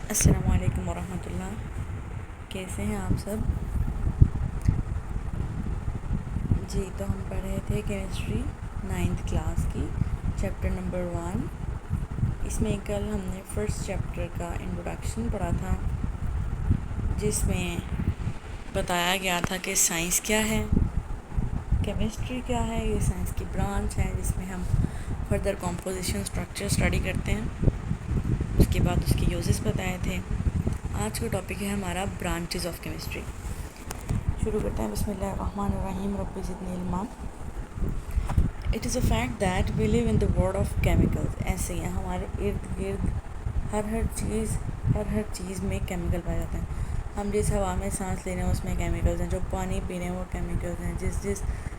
अस्सलामु अलैकुम वरहमतुल्लाह। कैसे हैं आप सब? जी, तो हम पढ़ रहे थे केमिस्ट्री 9th क्लास की चैप्टर नंबर 1। इसमें कल हमने फ़र्स्ट चैप्टर का इंट्रोडक्शन पढ़ा था, जिसमें बताया गया था कि साइंस क्या है, केमिस्ट्री क्या है। ये साइंस की ब्रांच है जिसमें हम फर्दर कंपोजिशन स्ट्रक्चर स्टडी करते हैं। उसके बाद उसके यूजेस बताए थे। आज का टॉपिक है हमारा ब्रांचेस ऑफ केमिस्ट्री। शुरू करते हैं। बिस्मिल्लाहिर्रहमानिर्रहीम। रब्बी ज़िदनी इल्मा। It is a fact that we live in the world of chemicals. ऐसे ही हमारे इर्द गिर्द हर चीज़ में केमिकल पाए जाते हैं। हम जिस हवा में सांस ले रहे हैं उसमें केमिकल्स हैं, जो पानी पी रहे हैं वो केमिकल्स हैं,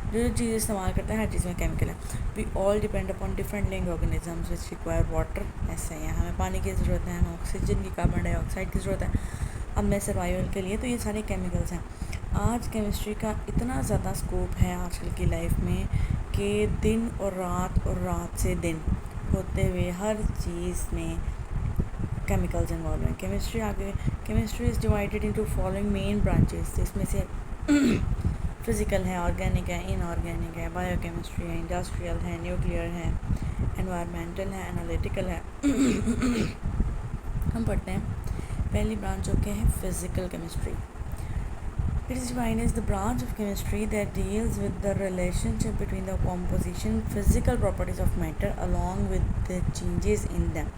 जो चीज़ इस्तेमाल करते हैं हर चीज़ में केमिकल है। We all depend upon different living organisms which require water. ऐसे ही हमें पानी की ज़रूरत है, हमें ऑक्सीजन की, कार्बन डाइऑक्साइड की ज़रूरत है हमें सर्वाइवल के लिए। तो ये सारे केमिकल्स हैं। आज केमिस्ट्री का इतना ज़्यादा स्कोप है आजकल की लाइफ में कि दिन और रात से दिन होते हुए हर चीज़ में केमिकल्स इन्वॉल्व हैं। Chemistry is divided into following main branches, जिसमें से फिज़िकल है, ऑर्गेनिक है, इनऑर्गेनिक है, बायोकेमिस्ट्री है, इंडस्ट्रियल है, न्यूक्लियर है, एनवायरमेंटल है, एनालिटिकल है। हम पढ़ते हैं पहली ब्रांच जो कि है physical chemistry. It is defined as the branch of chemistry that deals with the relationship between the composition, physical properties of matter along with the changes in them।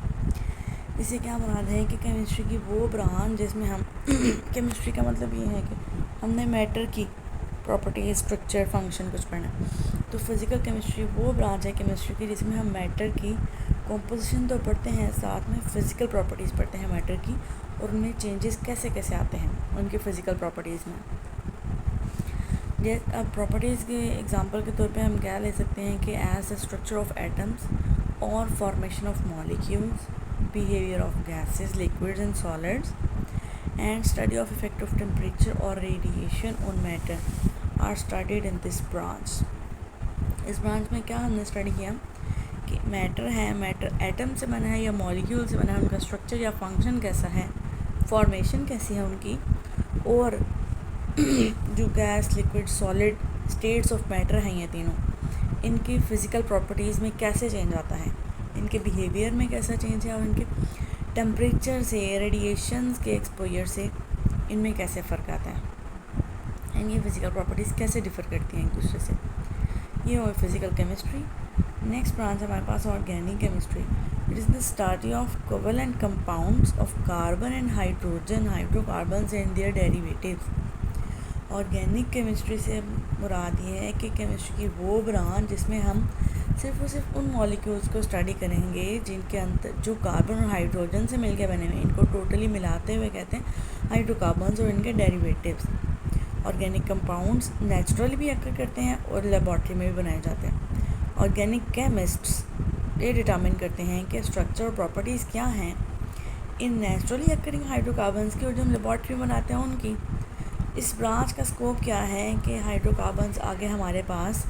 इससे क्या मुराद है कि केमिस्ट्री की वो ब्रांच जिसमें हम केमिस्ट्री का मतलब ये है कि हमने मैटर की प्रॉपर्टी, स्ट्रक्चर, फंक्शन कुछ पढ़ना है। तो फिज़िकल केमिस्ट्री वो ब्रांच है केमिस्ट्री की जिसमें हम मैटर की कॉम्पोजिशन तो पढ़ते हैं, साथ में फ़िज़िकल प्रॉपर्टीज़ पढ़ते हैं मैटर की, और उनमें चेंजेस कैसे कैसे आते हैं उनकी फ़िज़िकल प्रॉपर्टीज़ में। अब प्रॉपर्टीज़ के एग्जांपल के तौर पे हम क्या ले सकते हैं कि as the structure of atoms और formation of molecules, behaviour of gases, liquids and solids, and study of effect of temperature और radiation on matter are studied in this branch. इस ब्रांच में क्या हमने स्टडी किया कि मैटर है, matter atom से बना है या मॉलिक्यूल से बना है, उनका स्ट्रक्चर या फंक्शन कैसा है, फॉर्मेशन कैसी है उनकी, और जो gas, liquid, solid states of matter हैं ये तीनों, इनकी फ़िज़िकल प्रॉपर्टीज़ में कैसे चेंज आता है, इनके बिहेवियर में कैसा चेंज है, और इनके टेम्परेचर से, रेडिएशंस के एक्सपोजर से इनमें कैसे फ़र्क आता है, इनकी फ़िज़िकल प्रॉपर्टीज़ कैसे डिफ़र करती हैं एक दूसरे से। ये हो फिज़िकल केमिस्ट्री। नेक्स्ट ब्रांच हमारे पास organic chemistry. It is the study of covalent compounds of carbon and hydrogen, hydrocarbons and their derivatives. Organic chemistry से मुराद ये है कि केमिस्ट्री की वो ब्रांच जिसमें हम सिर्फ और सिर्फ उन मॉलिक्यूल्स को स्टडी करेंगे जिनके अंदर जो कार्बन और हाइड्रोजन से मिलकर बने हुए, इनको टोटली मिलाते हुए कहते हैं हाइड्रोकार्बन्स, और इनके डेरिवेटिव्स। ऑर्गेनिक कंपाउंड्स नेचुरली भी अकर करते हैं और लेबॉर्ट्री में भी बनाए जाते हैं। ऑर्गेनिक केमिस्ट्स ये डिटर्मिन करते हैं कि स्ट्रक्चर और प्रॉपर्टीज़ क्या हैं इन नेचुरली अकरिंग हाइड्रोकार्बन्स की, और जो हम लेबॉर्ट्री में बनाते हैं उनकी। इस ब्रांच का स्कोप क्या है कि हाइड्रोकार्बन्स आगे हमारे पास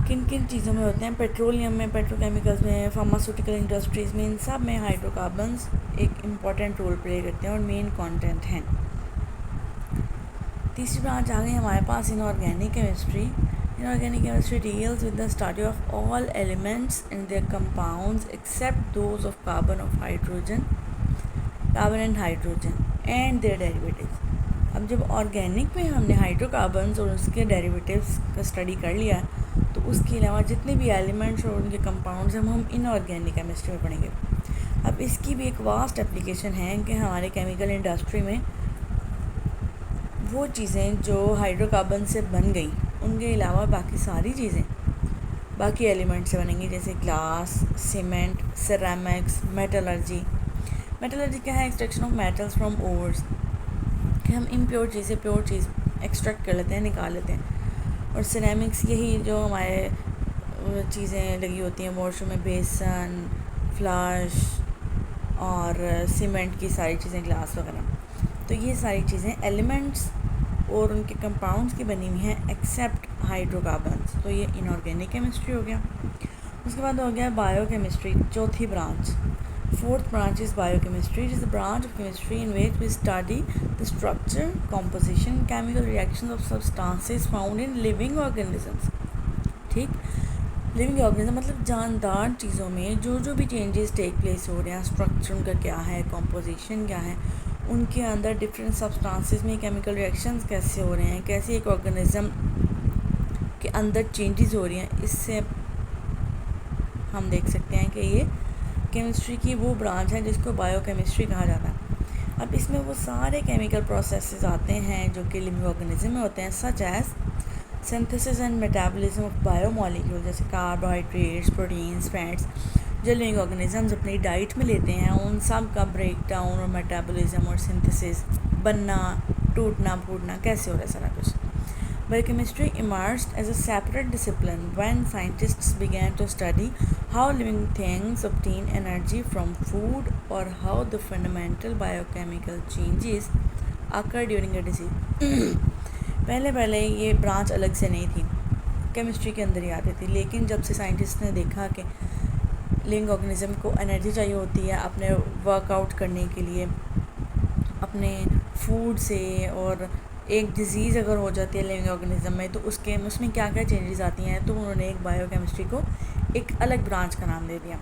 किन किन चीज़ों में होते हैं, पेट्रोलियम में, पेट्रोकेमिकल्स में, फार्मास्यूटिकल इंडस्ट्रीज़ में, इन सब में हाइड्रोकार्बन्स एक इम्पॉर्टेंट रोल प्ले करते हैं और मेन कंटेंट हैं। तीसरी ब्रांच आ गई हमारे पास inorganic chemistry. Inorganic chemistry deals with the study of all elements in their compounds except those of carbon and hydrogen and their derivatives. अब जब ऑर्गेनिक में हमने हाइड्रोकार्बन्स और उसके डेरिवेटिव्स का स्टडी कर लिया, तो उसके अलावा जितने भी एलिमेंट्स और उनके कंपाउंड्स हैं हम इनऑर्गेनिक केमिस्ट्री में पढ़ेंगे। अब इसकी भी एक वास्ट एप्लीकेशन है कि हमारे केमिकल इंडस्ट्री में वो चीज़ें जो हाइड्रोकार्बन से बन गई, उनके अलावा बाकी सारी चीज़ें बाकी एलिमेंट से बनेंगी, जैसे glass, cement, ceramics, metallurgy. Metallurgy क्या है? Extraction of metals from ores, कि हम इम्प्योर चीज़ से प्योर चीज़ एक्सट्रैक्ट कर लेते हैं, निकाल लेते हैं। और सिरेमिक्स यही जो हमारे चीज़ें लगी होती हैं वॉशरूम में, बेसन, फ्लश और सीमेंट की सारी चीज़ें, ग्लास वगैरह। तो ये सारी चीज़ें एलिमेंट्स और उनके कंपाउंड्स की बनी हुई हैं एक्सेप्ट हाइड्रोकार्बन्स। तो ये इनऑर्गेनिक केमिस्ट्री हो गया। उसके बाद हो गया बायोकेमिस्ट्री, चौथी branch. Fourth branch is biochemistry. It is a branch of chemistry in which we study the structure, composition, chemical reactions of substances found in living organisms. ठीक, लिविंग ऑर्गेनिज्म मतलब जानदार चीज़ों में जो जो भी चेंजेस टेक प्लेस हो रहे हैं, स्ट्रक्चर उनका क्या है, कॉम्पोजिशन क्या है, उनके अंदर डिफरेंट सब्सटेंसेस में केमिकल रिएक्शंस कैसे हो रहे हैं, कैसे एक ऑर्गेनिज्म के अंदर चेंजेस हो रही हैं, इससे हम देख सकते हैं कि ये केमिस्ट्री की वो ब्रांच है जिसको बायोकेमिस्ट्री कहा जाता है। अब इसमें वो सारे केमिकल प्रोसेसेस आते हैं जो कि लिविंग ऑर्गेनिज्म में होते हैं, such as synthesis and metabolism of biomolecule, जैसे कार्बोहाइड्रेट्स, प्रोटीन्स, फैट्स, जो लिविंग ऑर्गेनिजम्स अपनी डाइट में लेते हैं उन सब का ब्रेक डाउन और मेटाबॉलिज्म और सिंथेसिस, बनना, टूटना, फूटना कैसे हो रहा है सारा कुछ। Biochemistry emerged as a separate discipline when scientists began to study how living things obtain energy from food or how the fundamental biochemical changes occur during a disease. पहले ये ब्रांच अलग से नहीं थी, केमिस्ट्री के अंदर ही आती थी, लेकिन जब से साइंटिस्ट ने देखा कि लिविंग ऑर्गेनिज्म को एनर्जी चाहिए होती है अपने वर्कआउट करने के लिए, अपने फूड से, और एक डिज़ीज़ अगर हो जाती है लिविंग ऑर्गेनिज्म में तो उसमें क्या क्या चेंजेस आती हैं, तो उन्होंने एक बायोकेमिस्ट्री को एक अलग ब्रांच का नाम दे दिया।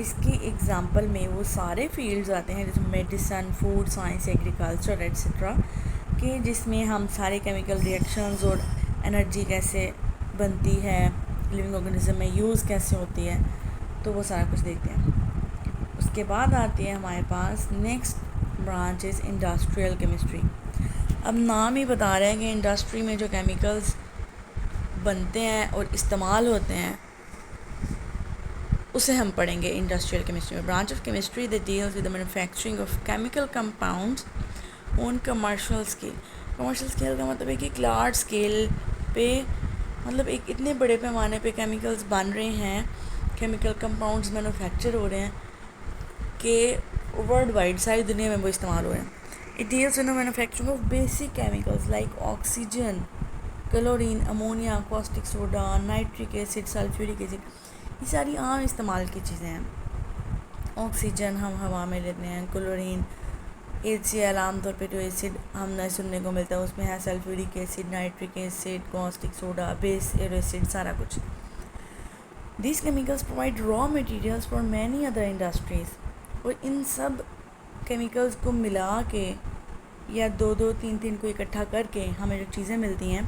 इसकी एग्जांपल में वो सारे फील्ड्स आते हैं जैसे medicine, food science, agriculture etcetera, कि जिसमें हम सारे केमिकल रिएक्शंस और एनर्जी कैसे बनती है, लिविंग ऑर्गेनिज्म में यूज़ कैसे होती है, तो वो सारा कुछ देखते हैं। उसके बाद आती है हमारे पास next branch is industrial chemistry. अब नाम ही बता रहे हैं कि इंडस्ट्री में जो केमिकल्स बनते हैं और इस्तेमाल होते हैं उसे हम पढ़ेंगे इंडस्ट्रियल केमिस्ट्री में। Branch of chemistry that deals with the manufacturing of chemical compounds on commercial scale. Commercial scale का मतलब है कि एक लार्ज स्केल पे, मतलब एक इतने बड़े पैमाने पे केमिकल्स बन रहे हैं, केमिकल कंपाउंड्स मैन्युफैक्चर हो रहे हैं कि वर्ल्ड वाइड सारी दुनिया में वो इस्तेमाल हो रहे हैं। It deals in the manufacturing of basic chemicals like oxygen, chlorine, ammonia, caustic soda, nitric acid, sulfuric acid। ये सारी आम इस्तेमाल की चीज़ें हैं। ऑक्सीजन हम हवा में लेते हैं, क्लोरीन, HCl आमतौर पे जो एसिड हमें सुनने को मिलता है उसमें है sulphuric acid, nitric acid, caustic soda, base acid, सारा कुछ। These chemicals provide raw materials for many other industries। और इन सब केमिकल्स को मिला के या दो तीन को इकट्ठा करके हमें जो चीज़ें मिलती हैं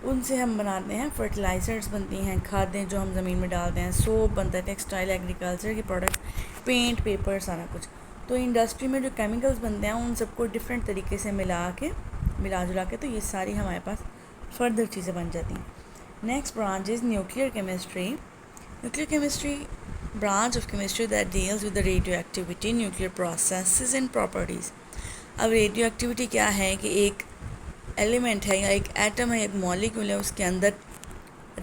उनसे हम बनाते हैं, फर्टिलाइज़र्स बनती हैं, खादें जो हम ज़मीन में डालते हैं, सोप बनता है, टेक्सटाइल, एग्रीकल्चर के प्रोडक्ट, पेंट, पेपर, सारा कुछ। तो इंडस्ट्री में जो केमिकल्स बनते हैं उन सबको डिफरेंट तरीके से मिला जुला के तो ये सारी हमारे पास फर्दर चीज़ें बन जाती हैं। Next branch is nuclear chemistry. Nuclear chemistry branch of chemistry that deals with the radioactivity, nuclear processes and properties। अब रेडियोएक्टिविटी क्या है कि एक एलिमेंट है या एक एटम है, एक मॉलिक्यूल है, उसके अंदर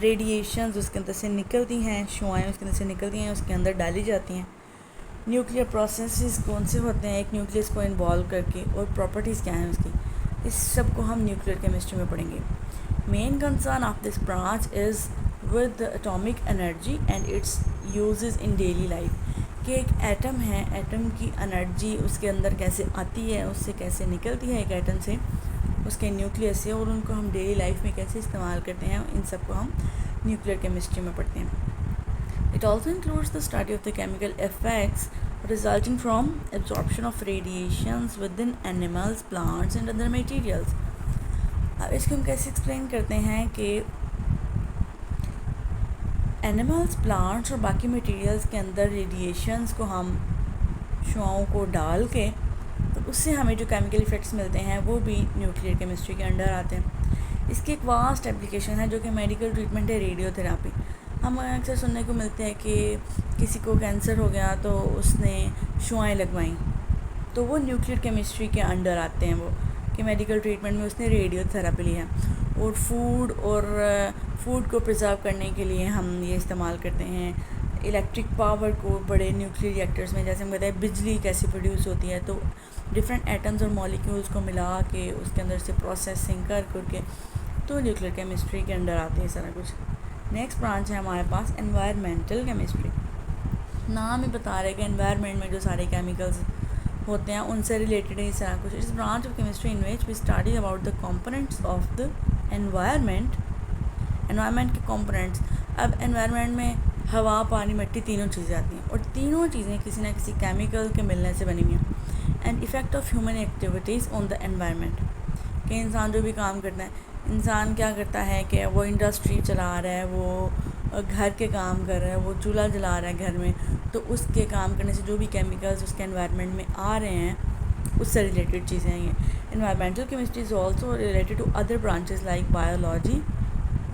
रेडिएशंस उसके अंदर से निकलती हैं, शुआएँ उसके अंदर से निकलती हैं, उसके अंदर डाली जाती हैं। न्यूक्लियर प्रोसेसेस कौन से होते हैं एक न्यूक्लियस को इन्वॉल्व करके, और प्रॉपर्टीज़ क्या हैं उसकी, इस सब को हम न्यूक्लियर केमिस्ट्री में पढ़ेंगे। Main concern of this branch is with the atomic energy and its uses in daily life। कि एक एटम है, एटम की एनर्जी उसके अंदर कैसे आती है, उससे कैसे निकलती है एक एटम से, उसके न्यूक्लियस से, और उनको हम डेली लाइफ में कैसे इस्तेमाल करते हैं, इन सब को हम न्यूक्लियर केमिस्ट्री में पढ़ते हैं। It also includes the study of the chemical effects resulting from absorption of radiations with in animals, plants and other materials. अब इसको हम कैसे एक्सप्लेन करते हैं कि एनिमल्स, प्लांट्स और बाकी मटेरियल्स के अंदर रेडिएशंस को हम शुआओं को डाल के तो उससे हमें जो केमिकल इफ़ेक्ट्स मिलते हैं वो भी न्यूक्लियर केमिस्ट्री के अंडर आते हैं। इसकी एक वास्ट एप्लीकेशन है जो कि मेडिकल ट्रीटमेंट है, रेडियोथेरापी। हम अक्सर सुनने को मिलते हैं कि किसी को कैंसर हो गया तो उसने शुआएँ लगवाईं, तो वो न्यूक्लियर केमिस्ट्री के अंडर आते हैं, वो कि मेडिकल ट्रीटमेंट में उसने रेडियोथेरापी ली है। और फूड को प्रिजर्व करने के लिए हम ये इस्तेमाल करते हैं। इलेक्ट्रिक पावर को बड़े न्यूक्लियर रिएक्टर्स में, जैसे हम कहते हैं बिजली कैसे प्रोड्यूस होती है, तो डिफरेंट एटम्स और मॉलिक्यूल्स को मिला के उसके अंदर से प्रोसेसिंग करके तो न्यूक्लियर केमिस्ट्री के अंडर आते हैं सारा कुछ। नेक्स्ट ब्रांच है हमारे पास एनवायरमेंटल केमिस्ट्री। नाम ही बता रहे हैं कि एनवायरनमेंट में जो सारे केमिकल्स होते हैं उनसे रिलेटेड है सारा कुछ। इस branch of chemistry in which we study about the components of the environment के कंपोनेंट्स। अब एनवायरनमेंट में हवा, पानी, मिट्टी तीनों चीज़ें आती हैं और तीनों चीज़ें किसी न किसी केमिकल के मिलने से बनी हुई हैं। And effect of human activities on the environment, कि इंसान जो भी काम करता है, इंसान क्या करता है कि वो इंडस्ट्री चला रहा है, वो घर के काम कर रहा है, वो चूल्हा जला रहा है घर में, तो उसके काम करने से जो भी केमिकल्स उसके एनवायरनमेंट में आ रहे हैं उससे रिलेटेड चीज़ें हैं ये। Environmental chemistry is also related to other branches like biology,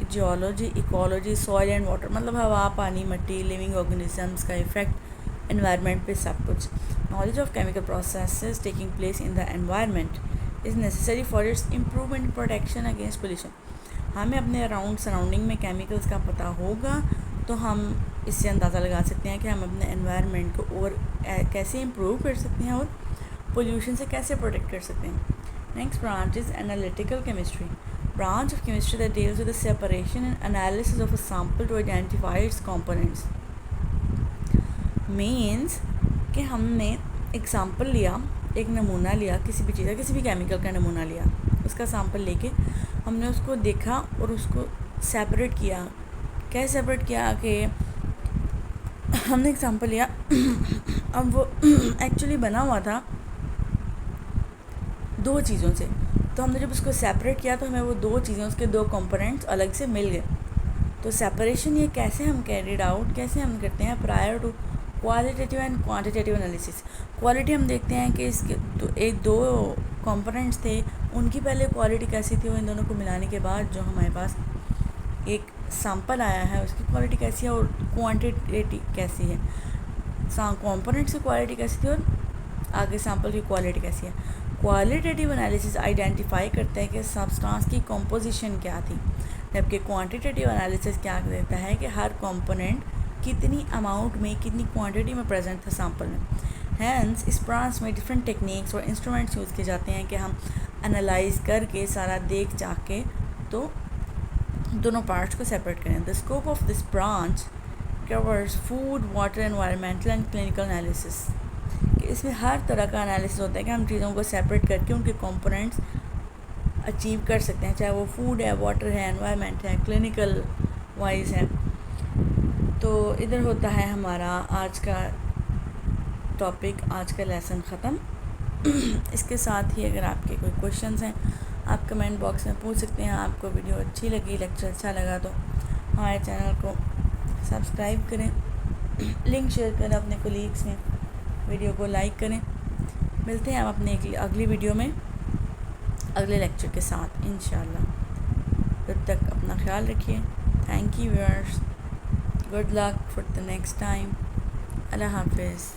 geology, ecology, soil and water, मतलब हवा, पानी, मिट्टी, लिविंग ऑर्गेनिजम्स का इफेक्ट एनवायरनमेंट पे सब कुछ। Knowledge of chemical processes taking place in the environment is necessary for its improvement protection against pollution. हमें अपने अराउंड सराउंडिंग में केमिकल्स का पता होगा तो हम इससे अंदाज़ा लगा सकते हैं कि हम अपने एनवायरनमेंट को और कैसे इम्प्रूव कर सकते हैं और पोल्यूशन से कैसे प्रोटेक्ट कर सकते हैं। Next branch is analytical chemistry, branch of chemistry that deals with the separation and analysis of a sample to identify its components. Means कि हमने एग्जाम्पल लिया, एक नमूना लिया किसी भी चीज़ का, किसी भी केमिकल का नमूना लिया, उसका सैम्पल लेके हमने उसको देखा और उसको सेपरेट किया। कैसे सेपरेट किया कि हमने एग्जाम्पल लिया अब वो एक्चुअली बना हुआ था दो चीज़ों से, तो हमने जब उसको सेपरेट किया तो हमें वो दो चीज़ें, उसके दो कंपोनेंट्स अलग से मिल गए। तो सेपरेशन ये कैसे हम कैरिड आउट, कैसे हम करते हैं prior to qualitative and quantitative analysis. Quality हम देखते हैं कि इसके तो एक दो कंपोनेंट्स थे, उनकी पहले क्वालिटी कैसी थी, और इन दोनों को मिलाने के बाद जो हमारे पास एक सैम्पल आया है उसकी क्वालिटी कैसी है और क्वांटिटी कैसी है, कंपोनेंट्स की क्वालिटी कैसी थी और आगे सैम्पल की क्वालिटी कैसी है। क्वालिटेटिव एनालिसिस आइडेंटिफाई करता है कि सब्सटेंस की कंपोजिशन क्या थी, जबकि क्वांटिटेटिव एनालिसिस क्या देता है कि हर कंपोनेंट कितनी अमाउंट में, कितनी क्वांटिटी में प्रेजेंट था सैम्पल में। हैंस इस ब्रांच में डिफरेंट टेक्निक्स और इंस्ट्रूमेंट्स यूज़ किए जाते हैं कि हम एनालाइज करके सारा देख जाके तो दोनों पार्ट्स को सेपरेट करें। The scope of this branch covers food, water, environmental and clinical analysis. इसमें हर तरह का एनालिसिस होता है कि हम चीज़ों को सेपरेट करके उनके कंपोनेंट्स अचीव कर सकते हैं, चाहे वो फूड है, वाटर है, एनवायरनमेंट है, क्लिनिकल वाइज है। तो इधर होता है हमारा आज का टॉपिक, आज का लेसन ख़त्म। इसके साथ ही अगर आपके कोई क्वेश्चंस हैं आप कमेंट बॉक्स में पूछ सकते हैं। आपको वीडियो अच्छी लगी, लेक्चर अच्छा लगा तो हमारे चैनल को सब्सक्राइब करें, लिंक शेयर करें अपने कोलीग्स में, वीडियो को लाइक करें। मिलते हैं हम अपने अगली वीडियो में अगले लेक्चर के साथ इंशाल्लाह। तब तक अपना ख्याल रखिए। Thank you viewers, good luck for the next time. अल्लाह हाफिज़।